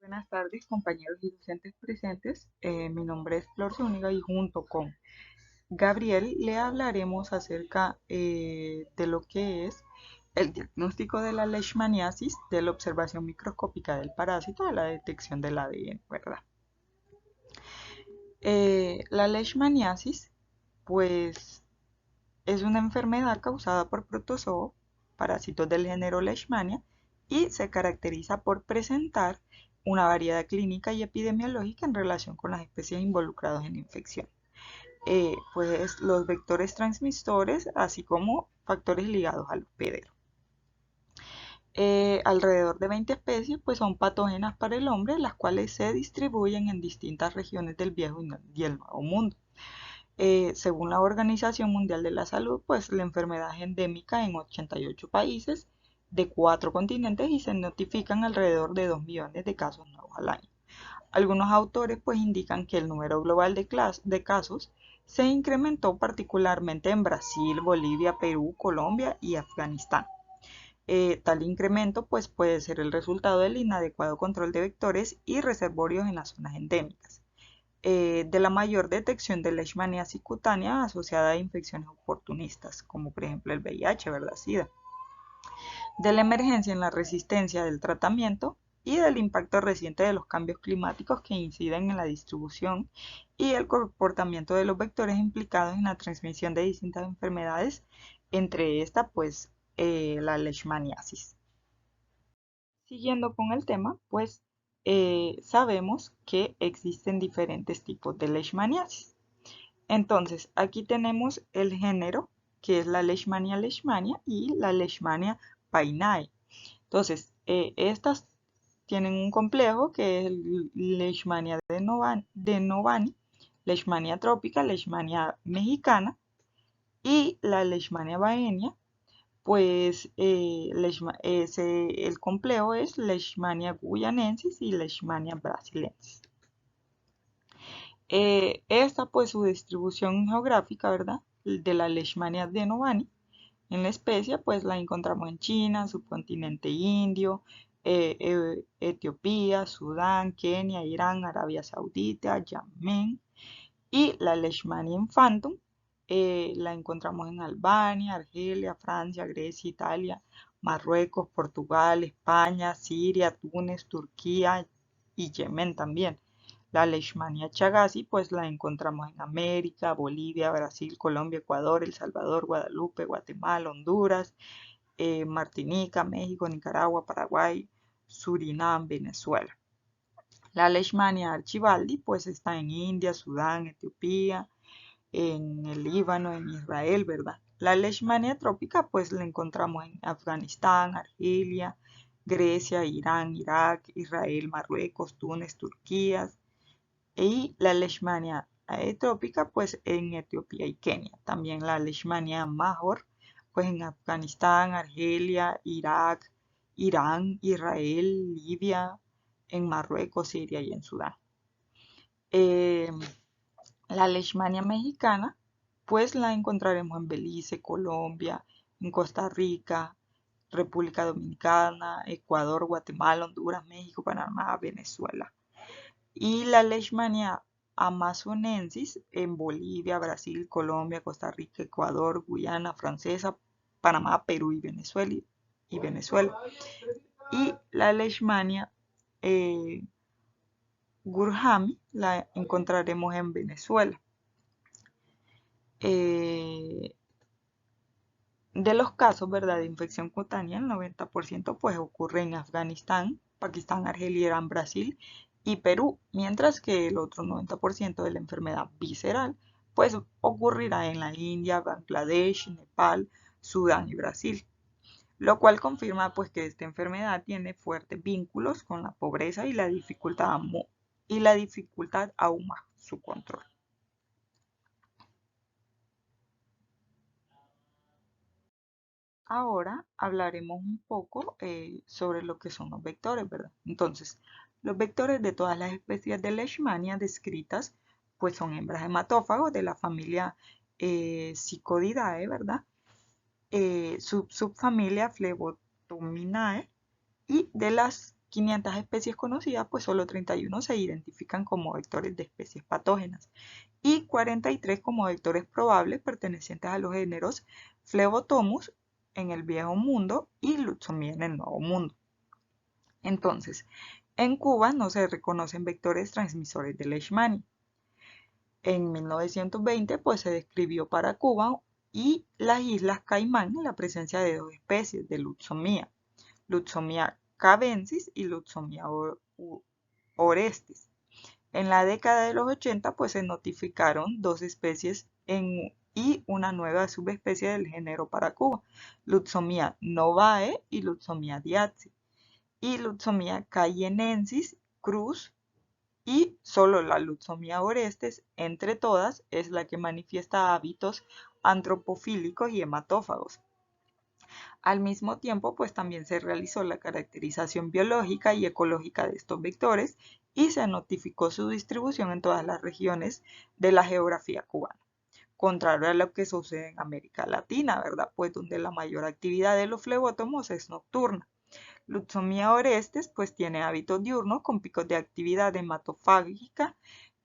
Buenas tardes, compañeros y docentes presentes. Mi nombre es Flor Zúñiga y junto con Gabriel le hablaremos acerca de lo que es el diagnóstico de la leishmaniasis, de la observación microscópica del parásito, de la detección del ADN, ¿verdad? La leishmaniasis, pues, es una enfermedad causada por protozoo, parásitos del género Leishmania, y se caracteriza por presentar una variedad clínica y epidemiológica en relación con las especies involucradas en la infección. Pues los vectores transmisores, así como factores ligados al hospedero. Alrededor de 20 especies pues son patógenas para el hombre, las cuales se distribuyen en distintas regiones del Viejo y el Nuevo Mundo. Según la Organización Mundial de la Salud, pues la enfermedad es endémica en 88 países de 4 continentes y se notifican alrededor de 2 millones de casos nuevos al año. Algunos autores pues indican que el número global de casos se incrementó particularmente en Brasil, Bolivia, Perú, Colombia y Afganistán. Tal incremento pues puede ser el resultado del inadecuado control de vectores y reservorios en las zonas endémicas, de la mayor detección de leishmaniasis cutánea asociada a infecciones oportunistas, como por ejemplo el VIH, ¿verdad? SIDA, de la emergencia en la resistencia del tratamiento y del impacto reciente de los cambios climáticos que inciden en la distribución y el comportamiento de los vectores implicados en la transmisión de distintas enfermedades, entre estas pues la leishmaniasis. Siguiendo con el tema, pues sabemos que existen diferentes tipos de leishmaniasis. Entonces, aquí tenemos el género, que es la Leishmania leishmania y la Leishmania painae. Entonces, estas tienen un complejo que es el Leishmania de Novani, Leishmania trópica, Leishmania mexicana y la Leishmania baenia, pues el complejo es Leishmania guyanensis y Leishmania brasilensis. Esta pues su distribución geográfica, ¿verdad? De la Leishmania denovani en la especie pues la encontramos en China, subcontinente indio, Etiopía, Sudán, Kenia, Irán, Arabia Saudita, Yemen. Y la Leishmania infantum la encontramos en Albania, Argelia, Francia, Grecia, Italia, Marruecos, Portugal, España, Siria, Túnez, Turquía y Yemen también. La Leishmania chagassi pues la encontramos en América, Bolivia, Brasil, Colombia, Ecuador, El Salvador, Guadalupe, Guatemala, Honduras, Martinica, México, Nicaragua, Paraguay, Surinam, Venezuela. La Leishmania archibaldi pues está en India, Sudán, Etiopía, en el Líbano, en Israel, ¿verdad? La Leishmania trópica pues la encontramos en Afganistán, Argelia, Grecia, Irán, Irak, Israel, Marruecos, Túnez, Turquía, y la Leishmania trópica pues en Etiopía y Kenia. También la Leishmania major pues en Afganistán, Argelia, Irak, Irán, Israel, Libia, en Marruecos, Siria y en Sudán. Eh, la Leishmania mexicana pues la encontraremos en Belice, Colombia, en Costa Rica, República Dominicana, Ecuador, Guatemala, Honduras, México, Panamá, Venezuela. Y la Leishmania amazonensis en Bolivia, Brasil, Colombia, Costa Rica, Ecuador, Guyana Francesa, Panamá, Perú y Venezuela. Y la Leishmania Gurjami la encontraremos en Venezuela. De los casos, ¿verdad?, de infección cutánea, el 90% pues ocurre en Afganistán, Pakistán, Argelia, Irán, Brasil y Perú, mientras que el otro 90% de la enfermedad visceral pues ocurrirá en la India, Bangladesh, Nepal, Sudán y Brasil, lo cual confirma pues que esta enfermedad tiene fuertes vínculos con la pobreza y la dificultad aún más su control. Ahora hablaremos un poco sobre lo que son los vectores, ¿verdad? Entonces, los vectores de todas las especies de Leishmania descritas, pues son hembras hematófagos de la familia Psicodidae, ¿verdad? Subfamilia Phlebotominae y de las 500 especies conocidas, pues solo 31 se identifican como vectores de especies patógenas y 43 como vectores probables pertenecientes a los géneros Phlebotomus en el Viejo Mundo y Lutzomia en el Nuevo Mundo. Entonces, en Cuba no se reconocen vectores transmisores de Leishmania. En 1920 pues se describió para Cuba y las Islas Caimán la presencia de dos especies de Lutzomia cabensis y Lutzomia orestes. En la década de los 80 pues se notificaron dos especies y una nueva subespecie del género para Cuba, Lutzomia novae y Lutzomia diazi, y Lutzomia cayennensis cruz, y solo la Lutzomia orestes, entre todas, es la que manifiesta hábitos antropofílicos y hematófagos. Al mismo tiempo, pues también se realizó la caracterización biológica y ecológica de estos vectores y se notificó su distribución en todas las regiones de la geografía cubana. Contrario a lo que sucede en América Latina, ¿verdad? Pues donde la mayor actividad de los flebótomos es nocturna. Lutzomia orestes pues tiene hábitos diurnos con picos de actividad hematofágica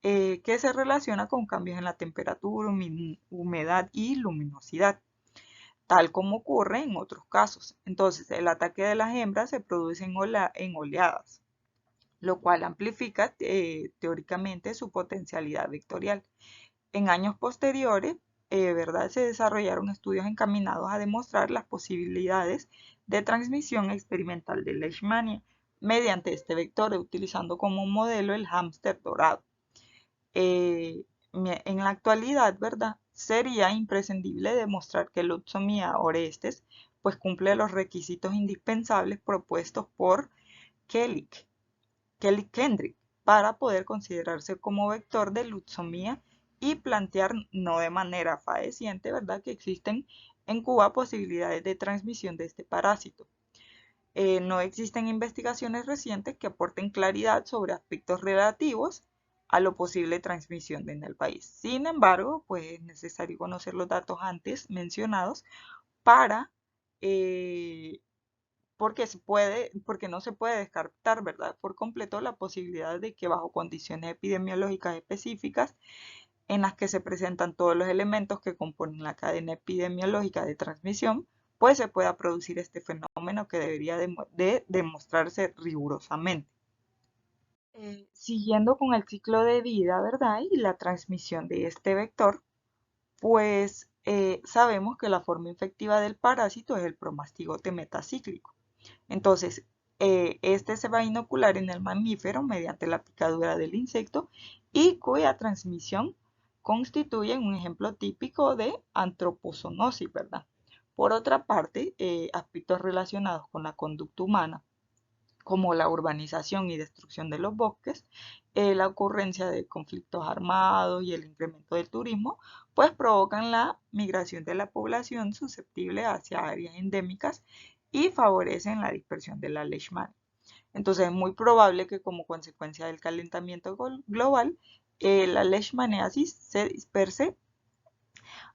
que se relaciona con cambios en la temperatura, humedad y luminosidad, tal como ocurre en otros casos. Entonces, el ataque de las hembras se produce en oleadas, lo cual amplifica teóricamente su potencialidad vectorial. En años posteriores, ¿verdad? Se desarrollaron estudios encaminados a demostrar las posibilidades de transmisión experimental de Leishmania mediante este vector, utilizando como modelo el hámster dorado. En la actualidad, ¿verdad? Sería imprescindible demostrar que Lutzomia orestes pues cumple los requisitos indispensables propuestos por Kelly-Kendrick para poder considerarse como vector de Lutzomia y plantear, no de manera faeciente, ¿verdad?, que existen en Cuba posibilidades de transmisión de este parásito. No existen investigaciones recientes que aporten claridad sobre aspectos relativos a lo posible transmisión en el país. Sin embargo, pues es necesario conocer los datos antes mencionados para porque no se puede descartar, ¿verdad?, por completo la posibilidad de que bajo condiciones epidemiológicas específicas en las que se presentan todos los elementos que componen la cadena epidemiológica de transmisión, pues se pueda producir este fenómeno que debería de demostrarse rigurosamente. Siguiendo con el ciclo de vida, ¿verdad? Y la transmisión de este vector, pues sabemos que la forma infectiva del parásito es el promastigote metacíclico. Entonces, este se va a inocular en el mamífero mediante la picadura del insecto y cuya transmisión constituye un ejemplo típico de antropozoonosis, ¿verdad? Por otra parte, aspectos relacionados con la conducta humana, como la urbanización y destrucción de los bosques, la ocurrencia de conflictos armados y el incremento del turismo, pues provocan la migración de la población susceptible hacia áreas endémicas y favorecen la dispersión de la leishmania. Entonces es muy probable que como consecuencia del calentamiento global, la leishmaniasis se disperse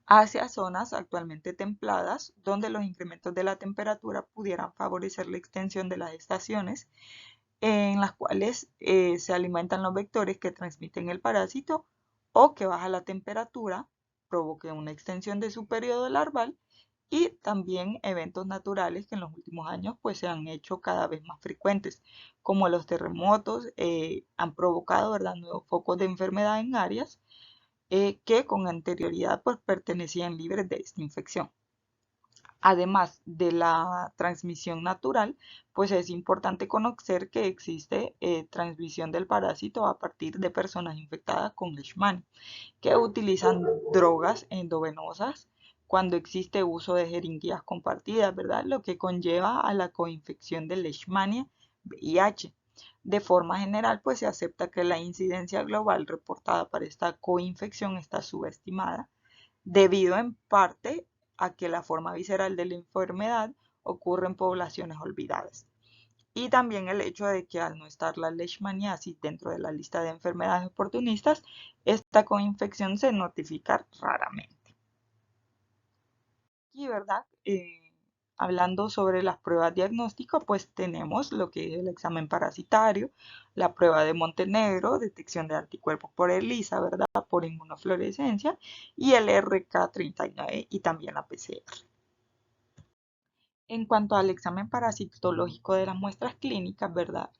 hacia zonas actualmente templadas, donde los incrementos de la temperatura pudieran favorecer la extensión de las estaciones en las cuales se alimentan los vectores que transmiten el parásito, o que baja la temperatura provoque una extensión de su periodo larval, y también eventos naturales que en los últimos años pues se han hecho cada vez más frecuentes, como los terremotos han provocado, ¿verdad?, nuevos focos de enfermedad en áreas que con anterioridad pues pertenecían libres de esta infección. Además de la transmisión natural, pues es importante conocer que existe transmisión del parásito a partir de personas infectadas con Leishmania, que utilizan drogas endovenosas cuando existe uso de jeringuillas compartidas, ¿verdad? Lo que conlleva a la coinfección de Leishmania VIH. De forma general, pues se acepta que la incidencia global reportada para esta coinfección está subestimada, debido en parte a que la forma visceral de la enfermedad ocurre en poblaciones olvidadas. Y también el hecho de que al no estar la leishmaniasis dentro de la lista de enfermedades oportunistas, esta coinfección se notifica raramente. Y, ¿verdad? hablando sobre las pruebas diagnósticas, pues tenemos lo que es el examen parasitario, la prueba de Montenegro, detección de anticuerpos por ELISA, ¿verdad? Por inmunofluorescencia, y el RK39 y también la PCR. En cuanto al examen parasitológico de las muestras clínicas, ¿verdad?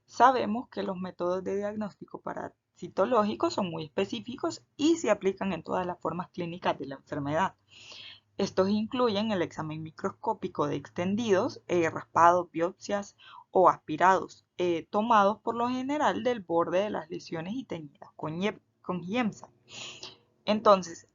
Sabemos que los métodos de diagnóstico parasitológico son muy específicos y se aplican en todas las formas clínicas de la enfermedad. Estos incluyen el examen microscópico de extendidos, raspados, biopsias o aspirados, tomados por lo general del borde de las lesiones y teñidas con Giemsa. Entonces,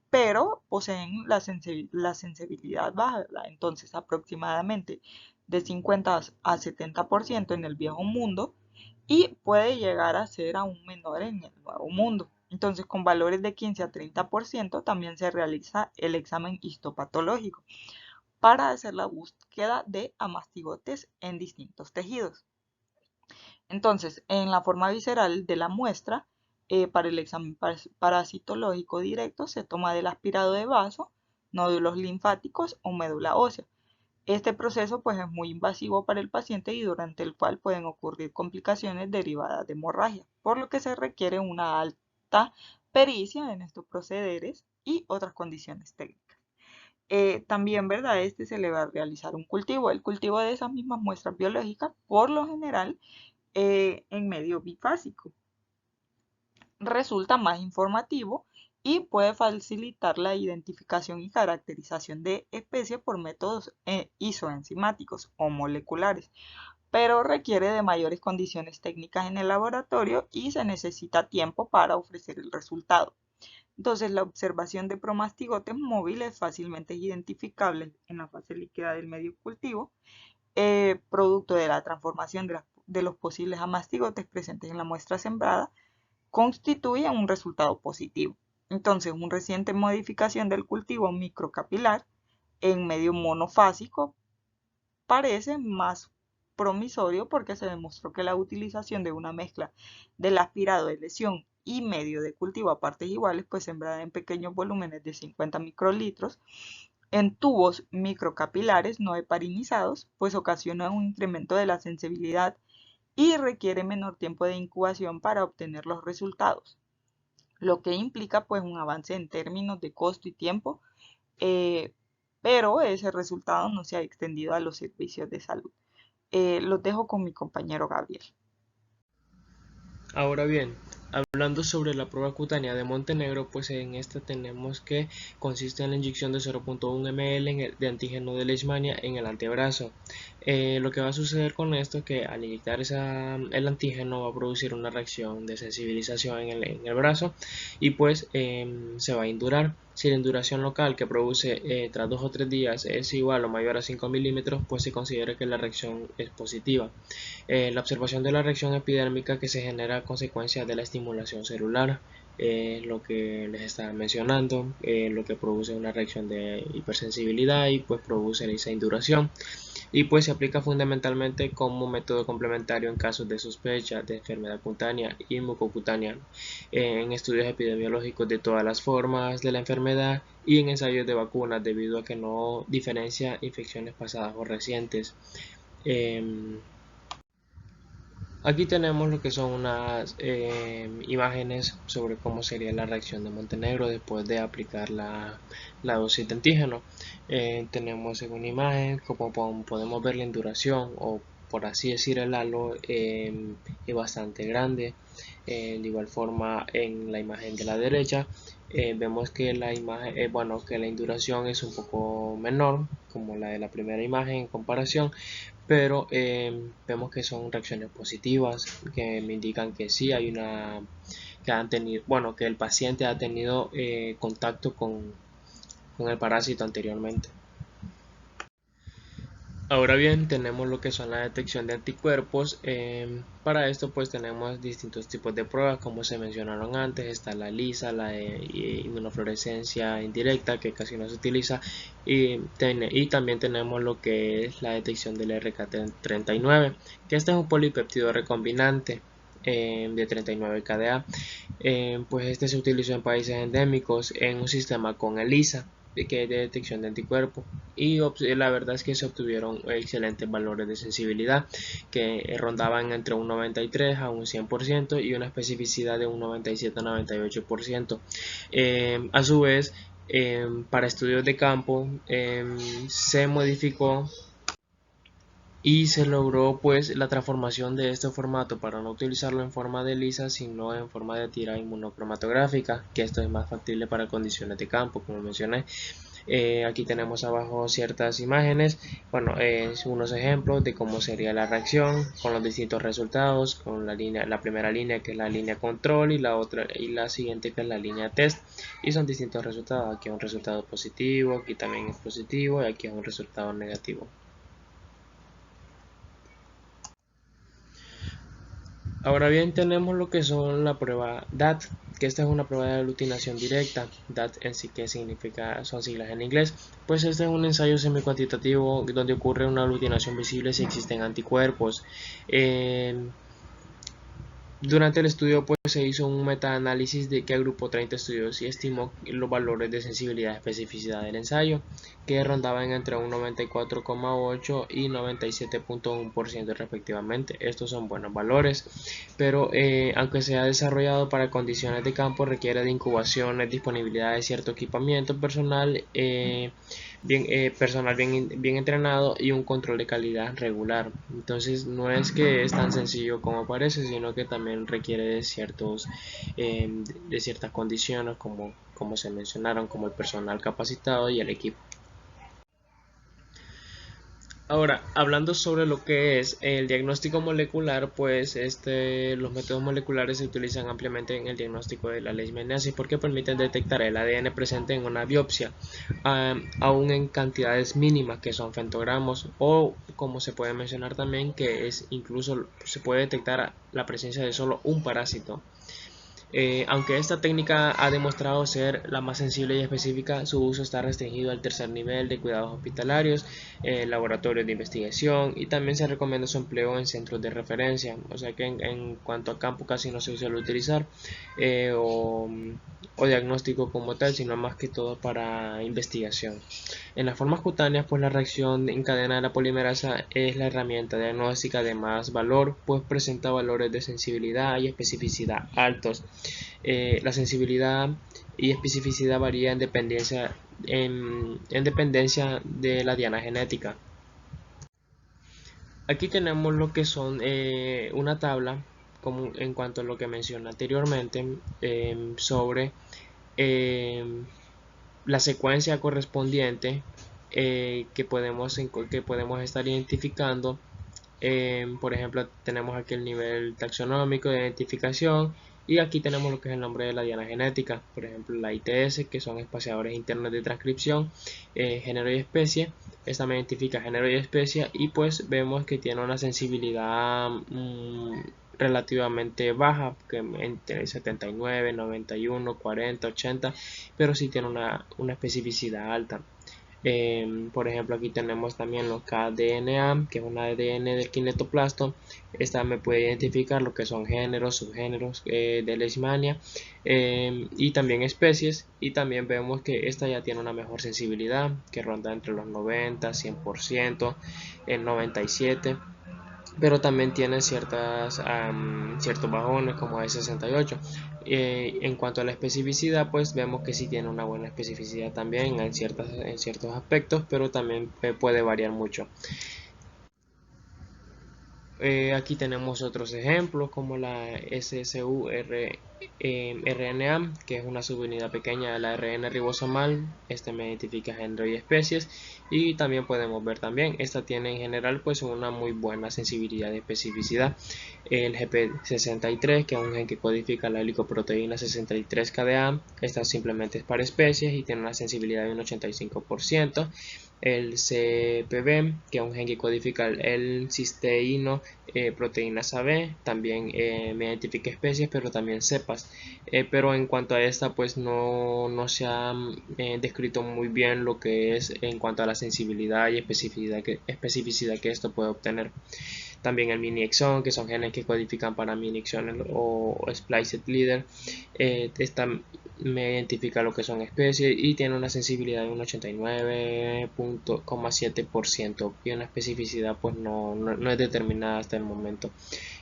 pero poseen la sensibilidad baja, ¿verdad? Entonces, aproximadamente de 50 a 70% en el viejo mundo y puede llegar a ser aún menor en el nuevo mundo. Entonces, con valores de 15 a 30% también se realiza el examen histopatológico para hacer la búsqueda de amastigotes en distintos tejidos. Entonces, en la forma visceral de la muestra, para el examen parasitológico directo se toma del aspirado de vaso, nódulos linfáticos o médula ósea. Este proceso pues es muy invasivo para el paciente y durante el cual pueden ocurrir complicaciones derivadas de hemorragia, por lo que se requiere una alta pericia en estos procederes y otras condiciones técnicas. También, ¿verdad? Se le va a realizar un cultivo. El cultivo de esas mismas muestras biológicas, por lo general, en medio bifásico. Resulta más informativo y puede facilitar la identificación y caracterización de especies por métodos isoenzimáticos o moleculares, pero requiere de mayores condiciones técnicas en el laboratorio y se necesita tiempo para ofrecer el resultado. Entonces, la observación de promastigotes móviles fácilmente identificables en la fase líquida del medio cultivo, producto de la transformación de los posibles amastigotes presentes en la muestra sembrada, constituye un resultado positivo. Entonces, una reciente modificación del cultivo microcapilar en medio monofásico parece más promisorio porque se demostró que la utilización de una mezcla del aspirado de lesión y medio de cultivo a partes iguales, pues sembrada en pequeños volúmenes de 50 microlitros en tubos microcapilares no heparinizados, pues ocasiona un incremento de la sensibilidad y requiere menor tiempo de incubación para obtener los resultados, lo que implica pues un avance en términos de costo y tiempo, eh, pero ese resultado no se ha extendido a los servicios de salud. Los dejo con mi compañero Gabriel. Ahora bien, hablando sobre la prueba cutánea de Montenegro, pues en esta tenemos que consiste en la inyección de 0.1 ml de antígeno de Leishmania en el antebrazo. Lo que va a suceder con esto es que al inyectar el antígeno va a producir una reacción de sensibilización en el brazo y pues se va a indurar. Si la induración local que produce tras 2 o 3 días es igual o mayor a 5 milímetros, pues se considera que la reacción es positiva. La observación de la reacción epidérmica que se genera a consecuencia de la estimulación celular, lo que les estaba mencionando, lo que produce una reacción de hipersensibilidad y pues produce esa induración y pues se aplica fundamentalmente como método complementario en casos de sospecha de enfermedad cutánea y mucocutánea, en estudios epidemiológicos de todas las formas de la enfermedad y en ensayos de vacunas debido a que no diferencia infecciones pasadas o recientes. Aquí tenemos lo que son unas imágenes sobre cómo sería la reacción de Montenegro después de aplicar la dosis de antígeno. Tenemos en una imagen como podemos ver la induración o por así decir el halo es bastante grande. De igual forma en la imagen de la derecha vemos que la imagen, bueno, que la induración es un poco menor como la de la primera imagen en comparación, pero vemos que son reacciones positivas que me indican que sí hay una que han tenido, bueno, que el paciente ha tenido contacto con el parásito anteriormente. Ahora bien, tenemos lo que son la detección de anticuerpos. Para esto pues tenemos distintos tipos de pruebas como se mencionaron antes. Está la ELISA, la de inmunofluorescencia indirecta que casi no se utiliza y también tenemos lo que es la detección del RK39, que este es un polipeptido recombinante de 39 kDa. Pues este se utilizó en países endémicos en un sistema con ELISA. que es de detección de anticuerpos, y la verdad es que se obtuvieron excelentes valores de sensibilidad que rondaban entre un 93 a un 100% y una especificidad de un 97 a 98%. A su vez, para estudios de campo se modificó y se logró pues la transformación de este formato para no utilizarlo en forma de lisa sino en forma de tira inmunocromatográfica, que esto es más factible para condiciones de campo, como mencioné. Aquí tenemos abajo ciertas imágenes, bueno, unos ejemplos de cómo sería la reacción con los distintos resultados, con la primera línea que es la línea control y la otra y la siguiente que es la línea test, y son distintos resultados. Aquí es un resultado positivo, aquí también es positivo y aquí es un resultado negativo. Ahora bien, tenemos lo que son la prueba DAT, que esta es una prueba de aglutinación directa. DAT en sí, que significa, son siglas en inglés. Pues este es un ensayo semi-cuantitativo donde ocurre una aglutinación visible si existen anticuerpos. Durante el estudio pues, se hizo un metaanálisis que agrupó 30 estudios y estimó los valores de sensibilidad y especificidad del ensayo, que rondaban entre un 94,8 y 97,1% respectivamente. Estos son buenos valores, pero aunque se ha desarrollado para condiciones de campo, requiere de incubaciones, disponibilidad de cierto equipamiento personal, bien entrenado y un control de calidad regular. Entonces no es que es tan sencillo como parece, sino que también requiere de ciertas condiciones como se mencionaron, como el personal capacitado y el equipo. Ahora, hablando sobre lo que es el diagnóstico molecular, pues los métodos moleculares se utilizan ampliamente en el diagnóstico de la leishmaniasis porque permiten detectar el ADN presente en una biopsia, aún en cantidades mínimas que son femtogramos, o como se puede mencionar también que es incluso se puede detectar la presencia de solo un parásito. Aunque esta técnica ha demostrado ser la más sensible y específica, su uso está restringido al tercer nivel de cuidados hospitalarios, laboratorios de investigación, y también se recomienda su empleo en centros de referencia. O sea que en cuanto a campo casi no se suele utilizar eh, o, o diagnóstico como tal, sino más que todo para investigación. En las formas cutáneas, pues la reacción en cadena de la polimerasa es la herramienta diagnóstica de más valor, pues presenta valores de sensibilidad y especificidad altos. La sensibilidad y especificidad varía en dependencia de la diana genética. Aquí tenemos lo que son una tabla como en cuanto a lo que mencioné anteriormente sobre eh, la secuencia correspondiente que podemos estar identificando. Por ejemplo, tenemos aquí el nivel taxonómico de identificación y aquí tenemos lo que es el nombre de la diana genética, por ejemplo la ITS, que son espaciadores internos de transcripción, género y especie. Esta me identifica género y especie y pues vemos que tiene una sensibilidad relativamente baja, que entre 79, 91, 40, 80, pero sí tiene una especificidad alta. Por ejemplo, aquí tenemos también los kDNA, que es un ADN del kinetoplasto. Esta me puede identificar lo que son géneros, subgéneros de Leishmania y también especies. Y también vemos que esta ya tiene una mejor sensibilidad, que ronda entre los 90, 100%, el 97%, pero también tiene ciertos bajones como el 68. En cuanto a la especificidad, pues vemos que sí tiene una buena especificidad también en ciertos aspectos, pero también puede variar mucho. Aquí tenemos otros ejemplos como la SSU-RNA, que es una subunidad pequeña de la ARN ribosomal. Este me identifica género y especies, y también podemos ver también, esta tiene en general pues una muy buena sensibilidad y especificidad. El GP63, que es un gen que codifica la glicoproteína 63-KDA, esta simplemente es para especies y tiene una sensibilidad de un 85%. El CPB, que es un gen que codifica el cisteíno proteínas AB, también me identifica especies, pero también cepas. Pero en cuanto a esta, pues no se ha descrito muy bien lo que es en cuanto a la sensibilidad y especificidad que esto puede obtener. También el mini exon, que son genes que codifican para mini exones o spliced leader. me identifica lo que son especies y tiene una sensibilidad de un 89,7% y una especificidad pues no es determinada hasta el momento.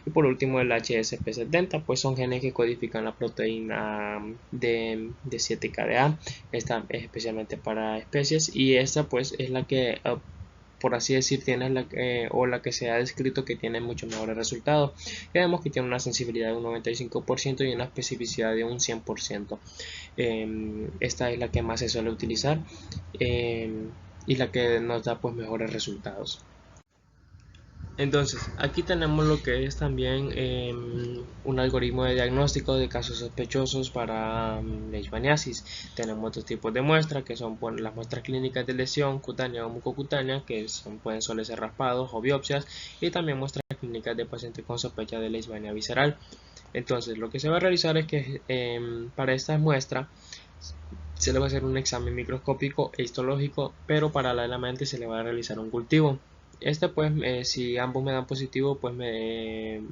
Y por último el HSP70, pues son genes que codifican la proteína de 7-KDA. Esta es especialmente para especies y esta pues es la que por así decir, tiene la que se ha descrito que tiene muchos mejores resultados. Y vemos que tiene una sensibilidad de un 95% y una especificidad de un 100%. Esta es la que más se suele utilizar y la que nos da pues mejores resultados. Entonces, aquí tenemos lo que es también un algoritmo de diagnóstico de casos sospechosos para leishmaniasis. Tenemos dos tipos de muestras, que son las muestras clínicas de lesión cutánea o mucocutánea, que pueden suele ser raspados o biopsias, y también muestras clínicas de pacientes con sospecha de leishmania visceral. Entonces, lo que se va a realizar es que para esta muestra se le va a hacer un examen microscópico e histológico, pero paralelamente se le va a realizar un cultivo. Pues si ambos me dan positivo, pues me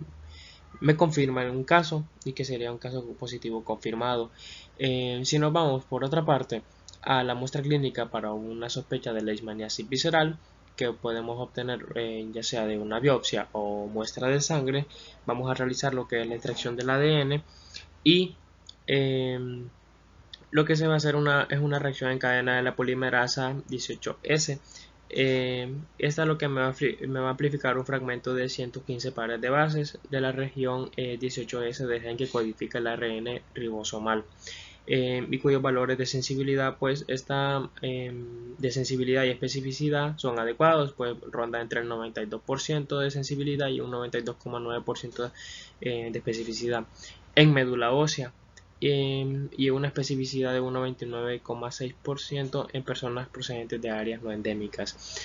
confirman un caso y que sería un caso positivo confirmado. Si nos vamos por otra parte a la muestra clínica para una sospecha de leishmaniasis visceral, que podemos obtener ya sea de una biopsia o muestra de sangre, vamos a realizar lo que es la extracción del ADN y lo que se va a hacer es una reacción en cadena de la polimerasa 18S. Esta lo que me va a amplificar un fragmento de 115 pares de bases de la región 18S del gen que codifica el ARN ribosomal. Y cuyos valores de sensibilidad pues de sensibilidad y especificidad son adecuados, pues ronda entre el 92% de sensibilidad y un 92,9% de especificidad en médula ósea y una especificidad de un 99,6% en personas procedentes de áreas no endémicas.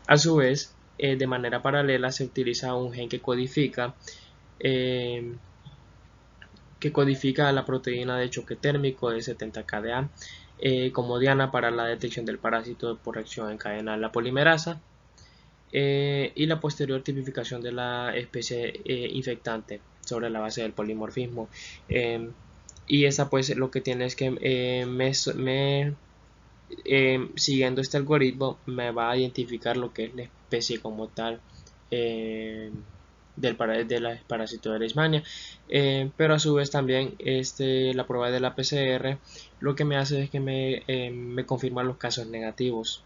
A su vez, de manera paralela se utiliza un gen que codifica la proteína de choque térmico de 70-KDA como diana para la detección del parásito por reacción en cadena de la polimerasa y la posterior tipificación de la especie infectante sobre la base del polimorfismo. Y esa pues lo que tiene es que siguiendo este algoritmo me va a identificar lo que es la especie como tal de la parásito de leishmania, pero a su vez también la prueba de la PCR lo que me hace es que me confirma los casos negativos.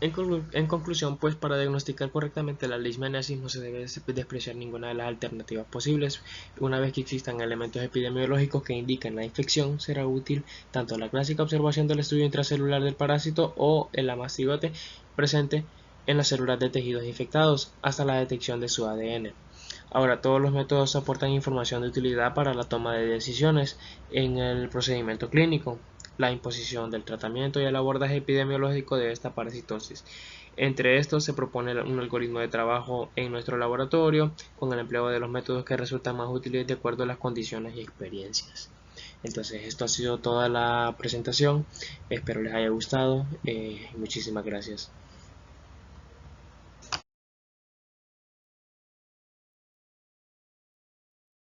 En conclusión, pues para diagnosticar correctamente la leishmaniasis no se debe despreciar ninguna de las alternativas posibles. Una vez que existan elementos epidemiológicos que indiquen la infección, será útil tanto la clásica observación del estudio intracelular del parásito o el amastigote presente en las células de tejidos infectados hasta la detección de su ADN. Ahora, todos los métodos aportan información de utilidad para la toma de decisiones en el procedimiento clínico, la imposición del tratamiento y el abordaje epidemiológico de esta parasitosis. Entre estos se propone un algoritmo de trabajo en nuestro laboratorio con el empleo de los métodos que resultan más útiles de acuerdo a las condiciones y experiencias. Entonces, esto ha sido toda la presentación. Espero les haya gustado. Muchísimas gracias.